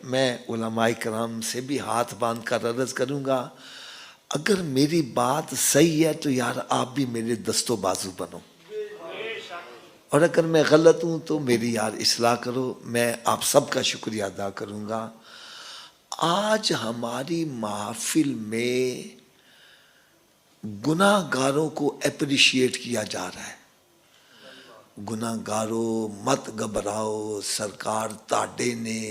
میں علماء کرام سے بھی ہاتھ باندھ کر عرض کروں گا، اگر میری بات صحیح ہے تو یار آپ بھی میرے دست و بازو بنو، اور اگر میں غلط ہوں تو میری یار اصلاح کرو۔ میں آپ سب کا شکریہ ادا کروں گا۔ آج ہماری محفل میں گناہ گاروں کو اپریشیٹ کیا جا رہا ہے۔ گناہ گاروں مت گھبراؤ، سرکار تاڈے نے،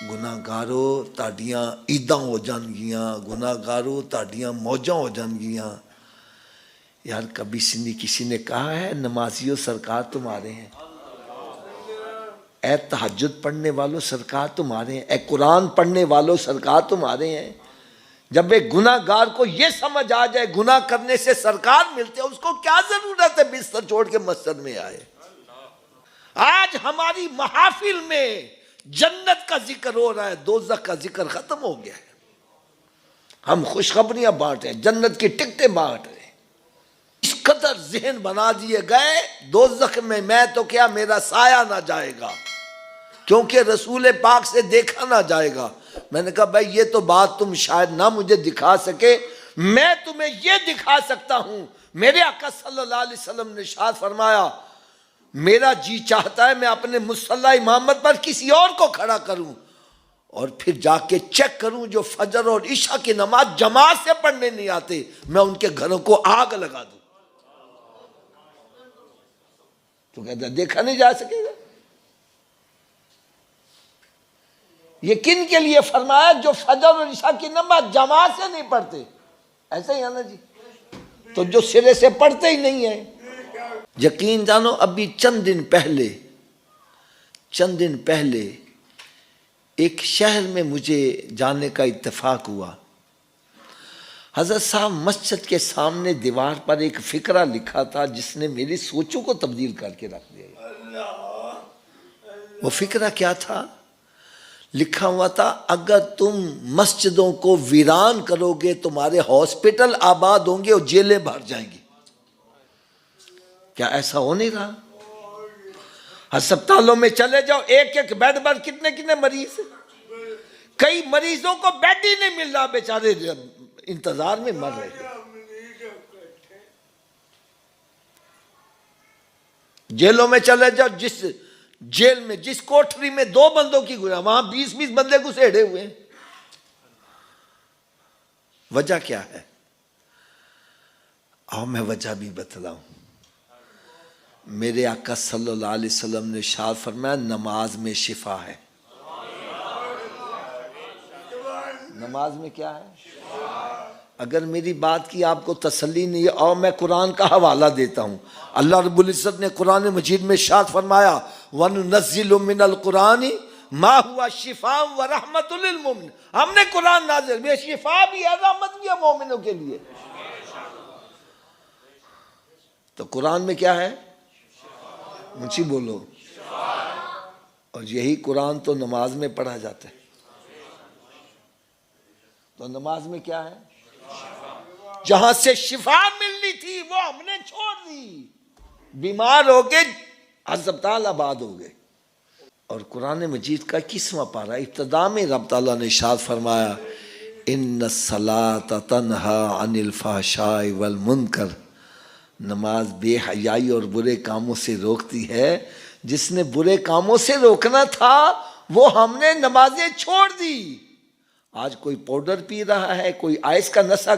گناہ گاروں تاڈیاں عیداں ہو جان گیاں، گناہ گاروں تاڈیاں موجاں ہو جان گیاں۔ یار کبھی کسی نے کہا ہے نمازیوں سرکار تمہارے ہیں؟ اے تہجد پڑھنے والوں سرکار تمہارے ہیں، اے قرآن پڑھنے والوں سرکار تمہارے ہیں۔ جب ایک گناہ گار کو یہ سمجھ آ جائے گناہ کرنے سے سرکار ملتے ہیں، اس کو کیا ضرورت ہے بستر چھوڑ کے مسجد میں آئے؟ آج ہماری محافل میں جنت کا ذکر ہو رہا ہے، دوزخ کا ذکر ختم ہو گیا ہے۔ ہم خوشخبریاں بانٹ رہے ہیں، جنت کی ٹکٹیں بانٹ رہے ہیں۔ اس قدر ذہن بنا دیے گئے دوزخ میں تو کیا میرا سایہ نہ جائے گا، کیونکہ رسول پاک سے دیکھا نہ جائے گا۔ میں نے کہا بھائی یہ تو بات تم شاید نہ مجھے دکھا سکے، میں تمہیں یہ دکھا سکتا ہوں۔ میرے آقا صلی اللہ علیہ وسلم نے ارشاد فرمایا، میرا جی چاہتا ہے میں اپنے مصلی امامت پر کسی اور کو کھڑا کروں اور پھر جا کے چیک کروں جو فجر اور عشاء کی نماز جماعت سے پڑھنے نہیں آتے، میں ان کے گھروں کو آگ لگا دوں۔ تو کہتا ہے دیکھا نہیں جا سکے گا۔ یہ کن کے لیے فرمایا؟ جو فجر اور عشاء کی نماز جماعت سے نہیں پڑھتے۔ ایسا ہی ہے نا جی، تو جو سرے سے پڑھتے ہی نہیں ہیں۔ یقین جانو ابھی چند دن پہلے ایک شہر میں مجھے جانے کا اتفاق ہوا۔ حضرت صاحب مسجد کے سامنے دیوار پر ایک فقرہ لکھا تھا جس نے میری سوچوں کو تبدیل کر کے رکھ دیا۔ وہ فقرہ کیا تھا؟ لکھا ہوا تھا، اگر تم مسجدوں کو ویران کرو گے تمہارے ہاسپٹل آباد ہوں گے اور جیلیں بھر جائیں گی۔ کیا ایسا ہو نہیں رہا؟ ہسپتالوں میں چلے جاؤ، ایک ایک بیڈ پر کتنے مریض ہیں۔ کئی مریضوں کو بیڈ ہی نہیں مل رہا، بیچارے انتظار میں مر رہے ہیں۔ جیلوں میں چلے جاؤ، جس جیل میں جس کوٹری میں 2 بندوں کی گزرا وہاں 20 بندے گھسیڑے ہوئے ہیں۔ وجہ کیا ہے؟ اور میں وجہ بھی بتلاؤں۔ میرے آقا صلی اللہ علیہ وسلم نے ارشاد فرمایا نماز میں شفا ہے۔ نماز میں کیا ہے؟ اگر میری بات کی آپ کو تسلی نہیں ہے اور میں قرآن کا حوالہ دیتا ہوں۔ اللہ رب العزت نے قرآن مجید میں ارشاد فرمایا وَنُنَزِّلُ مِنَ الْقُرْآنِ مَا هُوَ شِفَاءٌ وَرَحْمَةٌ لِلْمُؤْمِنِينَ۔ ہم نے قرآن نازل میں شفا بھی ہے، رحمت بھی ہے مومنوں کے لیے۔ تو قرآن میں کیا ہے؟ مجھے بولو۔ اور یہی قرآن تو نماز میں پڑھا جاتا ہے۔ تو نماز میں کیا ہے؟ جہاں سے شفا ملنی تھی وہ ہم نے چھوڑ دی، بیمار ہو گئے ہسپتال آباد ہو گئے۔ اور قرآن مجید کا 21واں پارہ ابتدا میں رب تعالیٰ نے ارشاد فرمایا ان الصلاۃ تنہی عن الفحشاء والمنکر، نماز بے حیائی اور برے کاموں سے روکتی ہے۔ جس نے برے کاموں سے روکنا تھا وہ ہم نے نمازیں چھوڑ دی۔ آج کوئی پاؤڈر پی رہا ہے، کوئی آئس کا نشہ